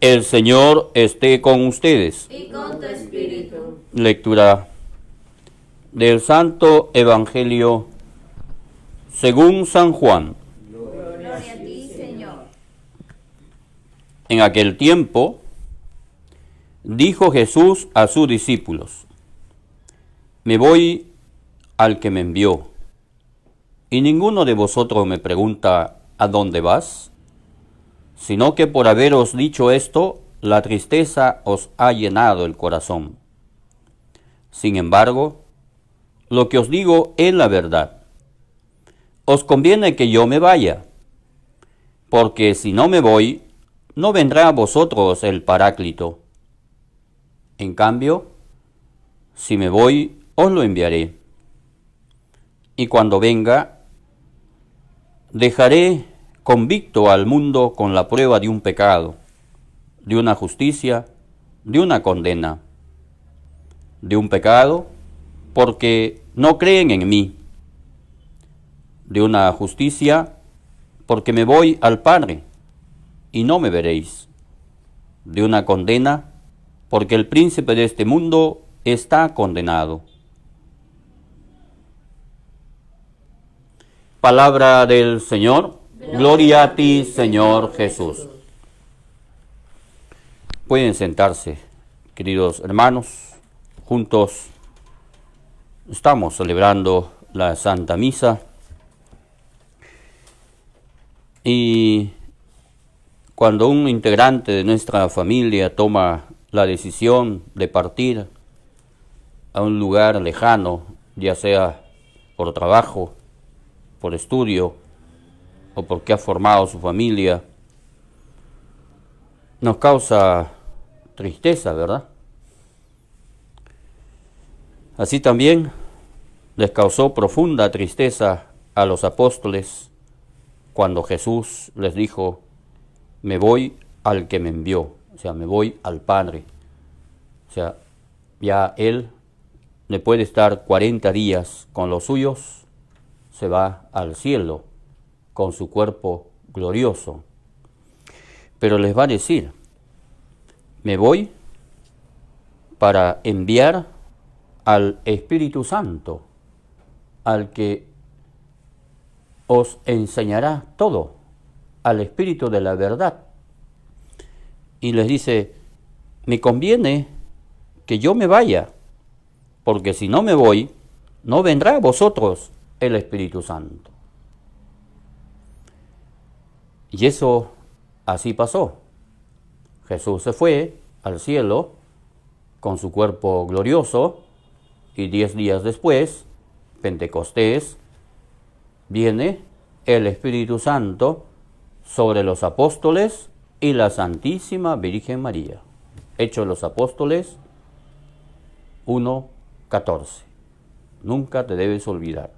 El Señor esté con ustedes. Y con tu espíritu. Lectura del Santo Evangelio según San Juan. Gloria a ti, Señor. En aquel tiempo dijo Jesús a sus discípulos: Me voy al que me envió, y ninguno de vosotros me pregunta ¿a dónde vas? Sino que por haberos dicho esto, la tristeza os ha llenado el corazón. Sin embargo, lo que os digo es la verdad. Os conviene que yo me vaya, porque si no me voy, no vendrá a vosotros el Paráclito. En cambio, si me voy, os lo enviaré. Y cuando venga, dejaré convicto al mundo con la prueba de un pecado, de una justicia, de una condena. De un pecado, porque no creen en mí. De una justicia, porque me voy al Padre, y no me veréis. De una condena, porque el príncipe de este mundo está condenado. Palabra del Señor. Gloria a ti, Señor Jesús. Pueden sentarse, queridos hermanos. Juntos estamos celebrando la Santa Misa. Y cuando un integrante de nuestra familia toma la decisión de partir a un lugar lejano, ya sea por trabajo, por estudio o porque ha formado su familia, nos causa tristeza, ¿verdad? Así también les causó profunda tristeza a los apóstoles cuando Jesús les dijo: me voy al que me envió, o sea, me voy al Padre. O sea, ya Él después de estar 40 días con los suyos, se va al cielo con su cuerpo glorioso. Pero les va a decir: me voy para enviar al Espíritu Santo, al que os enseñará todo, al Espíritu de la verdad. Y les dice: me conviene que yo me vaya, porque si no me voy, no vendrá a vosotros el Espíritu Santo. Y eso así pasó. Jesús se fue al cielo con su cuerpo glorioso, y 10 días después, Pentecostés, viene el Espíritu Santo sobre los apóstoles y la Santísima Virgen María. Hechos de los Apóstoles 1:14. Nunca te debes olvidar.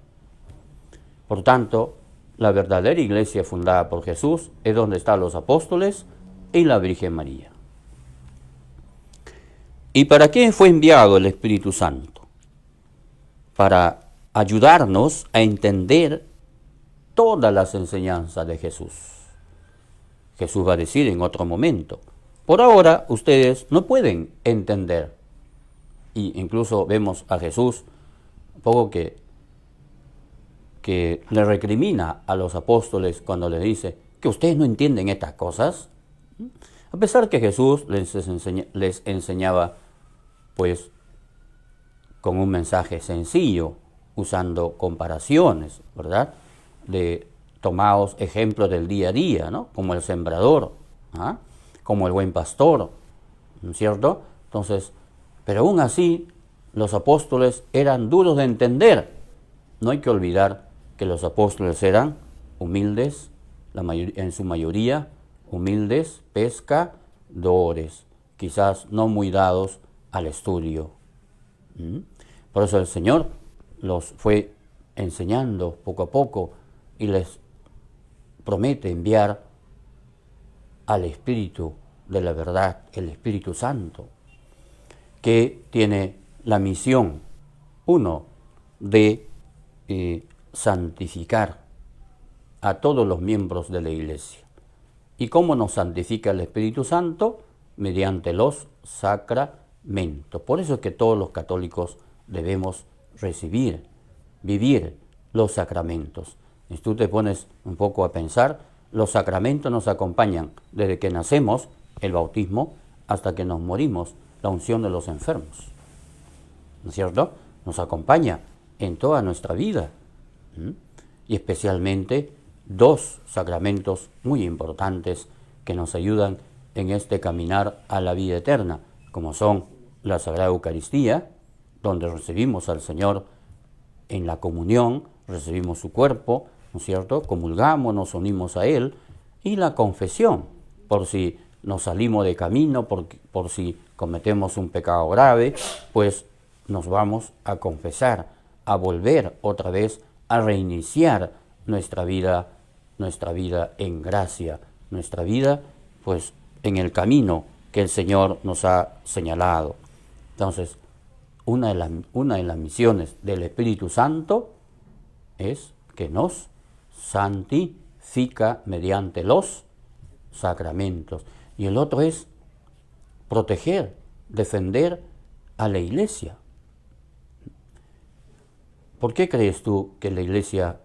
Por tanto, la verdadera iglesia fundada por Jesús es donde están los apóstoles y la Virgen María. ¿Y para qué fue enviado el Espíritu Santo? Para ayudarnos a entender todas las enseñanzas de Jesús. Jesús va a decir en otro momento: por ahora ustedes no pueden entender. Y incluso vemos a Jesús un poco que le recrimina a los apóstoles cuando les dice que ustedes no entienden estas cosas. A pesar que Jesús les enseñaba pues con un mensaje sencillo, usando comparaciones, ¿verdad? Tomaos ejemplos del día a día, ¿no? Como el sembrador, ¿ah? Como el buen pastor, ¿no es cierto? Entonces, pero aún así, los apóstoles eran duros de entender. No hay que olvidar que los apóstoles eran humildes, en su mayoría humildes, pescadores, quizás no muy dados al estudio. Por eso el Señor los fue enseñando poco a poco y les promete enviar al Espíritu de la verdad, el Espíritu Santo, que tiene la misión, uno, de santificar a todos los miembros de la Iglesia. ¿Y cómo nos santifica el Espíritu Santo? mediante los sacramentos. Por eso es que todos los católicos debemos recibir, vivir los sacramentos. Si tú te pones un poco a pensar, los sacramentos nos acompañan desde que nacemos, el bautismo, hasta que nos morimos, la unción de los enfermos. ¿No es cierto? Nos acompaña en toda nuestra vida. Y especialmente dos sacramentos muy importantes que nos ayudan en este caminar a la vida eterna, como son la Sagrada Eucaristía, donde recibimos al Señor en la comunión, recibimos su cuerpo, ¿no es cierto? Comulgamos, nos unimos a Él, y la confesión, por si nos salimos de camino, por si cometemos un pecado grave, pues nos vamos a confesar, a volver otra vez a reiniciar nuestra vida en gracia, nuestra vida pues en el camino que el Señor nos ha señalado. Entonces, una de las misiones del Espíritu Santo es que nos santifica mediante los sacramentos. Y el otro es proteger, defender a la Iglesia. ¿Por qué crees tú que la Iglesia,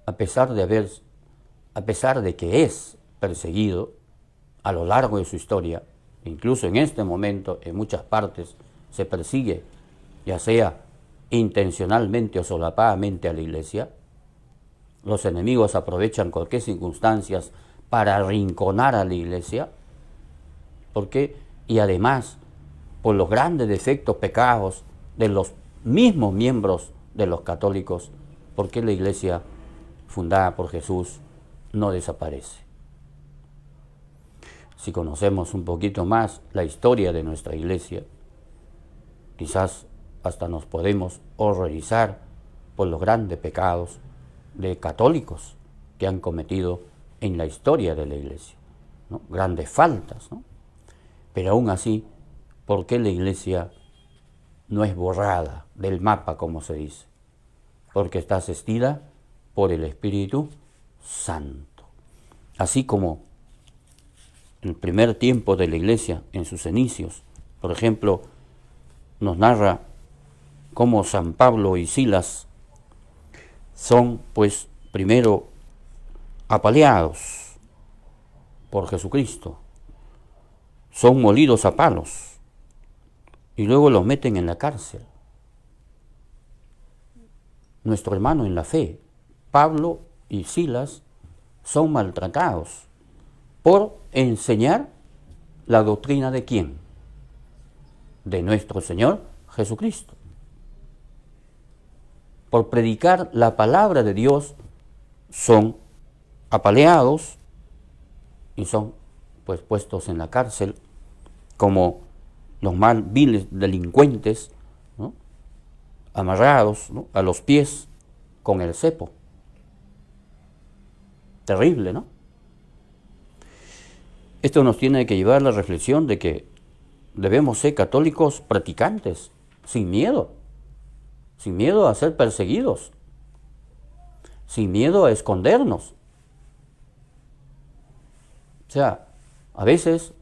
a pesar de que es perseguido a lo largo de su historia, incluso en este momento en muchas partes se persigue, ya sea intencionalmente o solapadamente a la Iglesia, los enemigos aprovechan cualquier circunstancia para arrinconar a la Iglesia? ¿Por qué? Y además, por los grandes defectos, pecados de los mismos miembros de los católicos, ¿por qué la Iglesia fundada por Jesús no desaparece? Si conocemos un poquito más la historia de nuestra Iglesia, quizás hasta nos podemos horrorizar por los grandes pecados de católicos que han cometido en la historia de la Iglesia, ¿no? Grandes faltas, ¿no? Pero aún así, ¿por qué la Iglesia no es borrada del mapa, como se dice? Porque está asistida por el Espíritu Santo. Así como en el primer tiempo de la Iglesia, en sus inicios, por ejemplo, nos narra cómo San Pablo y Silas son, pues, primero apaleados por Jesucristo, son molidos a palos y luego los meten en la cárcel. Nuestro hermano en la fe, Pablo y Silas, son maltratados por enseñar la doctrina ¿de quién? De nuestro Señor Jesucristo. Por predicar la palabra de Dios son apaleados y son pues puestos en la cárcel como los mal viles delincuentes, ¿no? Amarrados, ¿no?, a los pies con el cepo. Terrible, ¿no? Esto nos tiene que llevar a la reflexión de que debemos ser católicos practicantes, sin miedo a ser perseguidos, sin miedo a escondernos. O sea, a veces,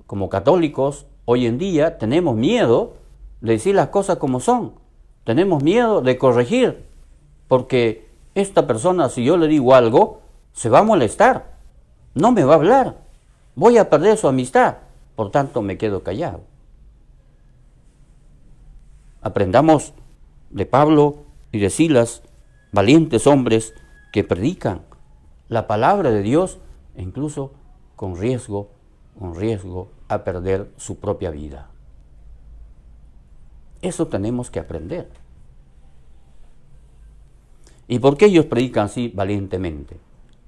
como católicos, hoy en día tenemos miedo de decir las cosas como son, tenemos miedo de corregir, porque esta persona, si yo le digo algo, se va a molestar, no me va a hablar, voy a perder su amistad, por tanto me quedo callado. Aprendamos de Pablo y de Silas, valientes hombres que predican la palabra de Dios, incluso con riesgo a perder su propia vida. Eso tenemos que aprender. ¿Y por qué ellos predican así valientemente?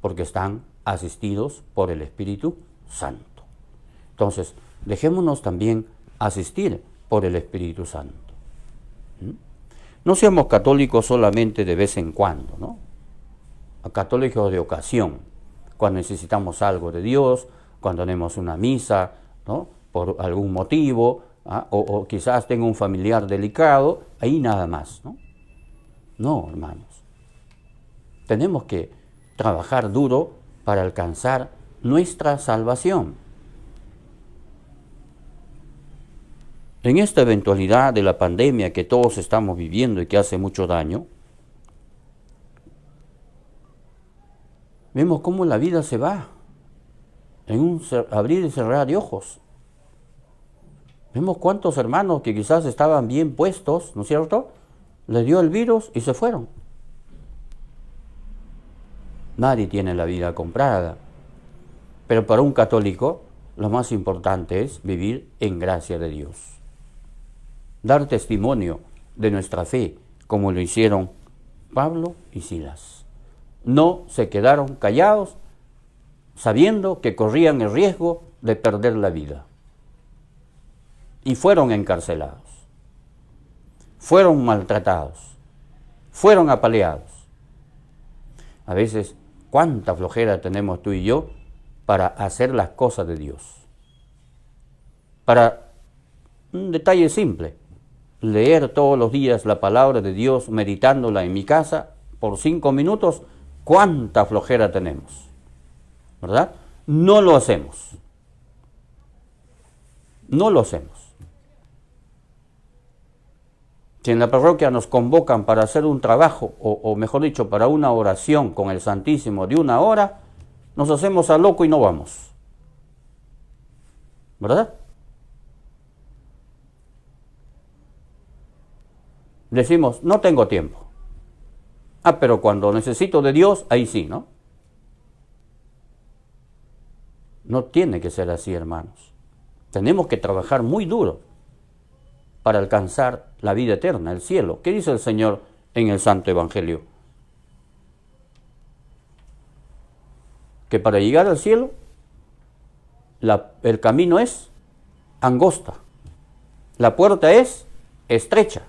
Porque están asistidos por el Espíritu Santo. Entonces, dejémonos también asistir por el Espíritu Santo. No seamos católicos solamente de vez en cuando, ¿no? Católicos de ocasión, cuando necesitamos algo de Dios, cuando tenemos una misa, ¿no?, por algún motivo, o quizás tengo un familiar delicado, ahí nada más, ¿no? No, hermanos. Tenemos que trabajar duro para alcanzar nuestra salvación. En esta eventualidad de la pandemia que todos estamos viviendo y que hace mucho daño, vemos cómo la vida se va en un abrir y cerrar de ojos. Vemos cuántos hermanos que quizás estaban bien puestos, ¿no es cierto?, les dio el virus y se fueron. Nadie tiene la vida comprada, pero para un católico lo más importante es vivir en gracia de Dios. Dar testimonio de nuestra fe, como lo hicieron Pablo y Silas. No se quedaron callados, sabiendo que corrían el riesgo de perder la vida. Y fueron encarcelados, fueron maltratados, fueron apaleados. A veces, cuánta flojera tenemos tú y yo para hacer las cosas de Dios. Para un detalle simple, leer todos los días la palabra de Dios, meditándola en mi casa por 5 minutos, cuánta flojera tenemos, ¿verdad? No lo hacemos. No lo hacemos. Si en la parroquia nos convocan para hacer un trabajo, o mejor dicho, para una oración con el Santísimo de 1 hora, nos hacemos a loco y no vamos. ¿Verdad? Decimos, no tengo tiempo. Ah, pero cuando necesito de Dios, ahí sí, ¿no? No tiene que ser así, hermanos. Tenemos que trabajar muy duro para alcanzar la vida eterna, el cielo. ¿Qué dice el Señor en el Santo Evangelio? Que para llegar al cielo, el camino es angosta, la puerta es estrecha.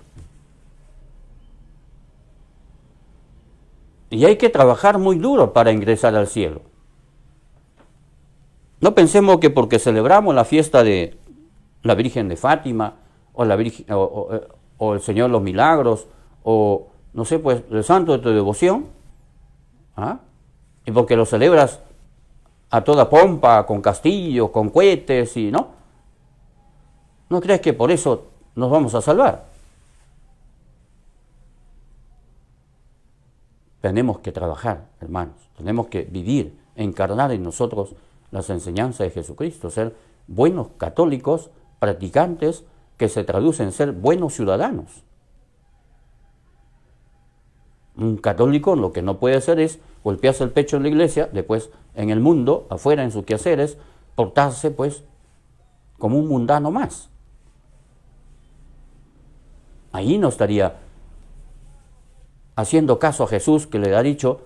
Y hay que trabajar muy duro para ingresar al cielo. No pensemos que porque celebramos la fiesta de la Virgen de Fátima, o la Virgen, o el Señor los Milagros, o no sé, pues el santo de tu devoción, ¿ah? Y porque lo celebras a toda pompa, con castillos, con cohetes, y ¿no? ¿No crees que por eso nos vamos a salvar? Tenemos que trabajar, hermanos, tenemos que vivir, encarnar en nosotros las enseñanzas de Jesucristo, ser buenos católicos, practicantes, que se traducen en ser buenos ciudadanos. Un católico lo que no puede hacer es golpearse el pecho en la iglesia, después en el mundo, afuera en sus quehaceres, portarse pues como un mundano más. Ahí no estaría haciendo caso a Jesús, que le ha dicho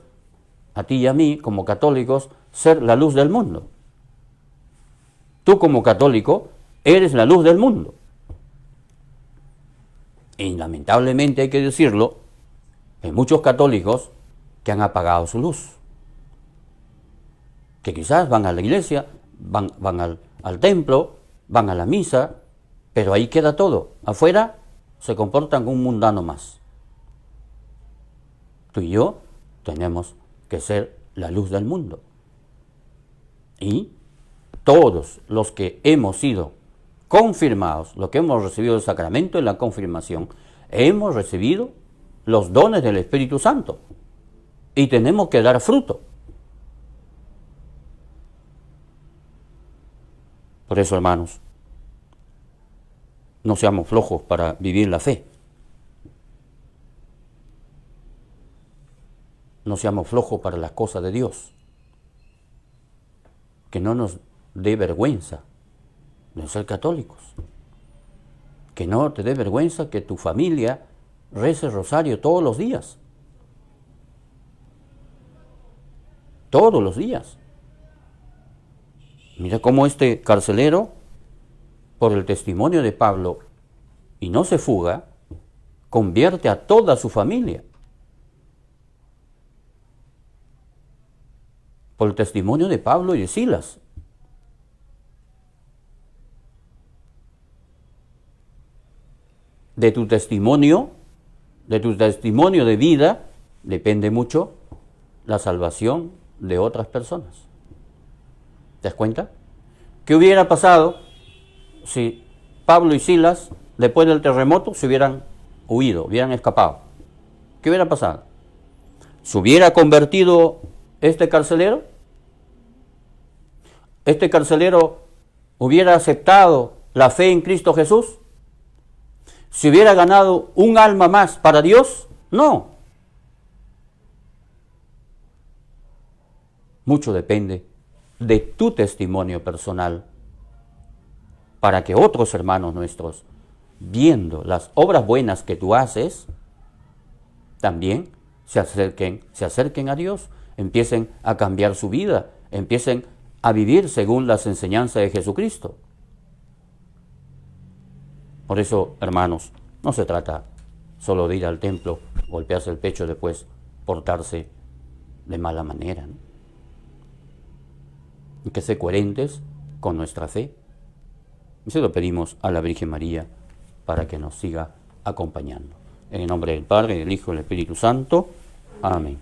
a ti y a mí, como católicos, ser la luz del mundo. Tú como católico eres la luz del mundo. Y lamentablemente hay que decirlo, hay muchos católicos que han apagado su luz. Que quizás van a la iglesia, van al templo, van a la misa, pero ahí queda todo. Afuera se comportan como un mundano más. Tú y yo tenemos que ser la luz del mundo. Y todos los que hemos sido confirmados, los que hemos recibido el sacramento de la confirmación, hemos recibido los dones del Espíritu Santo y tenemos que dar fruto. Por eso, hermanos, no seamos flojos para vivir la fe. No seamos flojos para las cosas de Dios. Que no nos dé vergüenza de ser católicos. Que no te dé vergüenza que tu familia rece el rosario todos los días. Todos los días. Mira cómo este carcelero, por el testimonio de Pablo, y no se fuga, convierte a toda su familia. Por el testimonio de Pablo y de Silas. De tu testimonio de vida, depende mucho la salvación de otras personas. ¿Te das cuenta? ¿Qué hubiera pasado si Pablo y Silas después del terremoto se hubieran huido, hubieran escapado. ¿Qué hubiera pasado? ¿Se hubiera convertido este carcelero? ¿Este carcelero hubiera aceptado la fe en Cristo Jesús? ¿Se hubiera ganado un alma más para Dios? No. Mucho depende de tu testimonio personal para que otros hermanos nuestros, viendo las obras buenas que tú haces, también se acerquen a Dios, empiecen a cambiar su vida, empiecen a vivir según las enseñanzas de Jesucristo. Por eso, hermanos, no se trata solo de ir al templo, golpearse el pecho y después portarse de mala manera, ¿no? Hay que ser coherentes con nuestra fe. Y se lo pedimos a la Virgen María para que nos siga acompañando. En el nombre del Padre, del Hijo y del Espíritu Santo. Amén.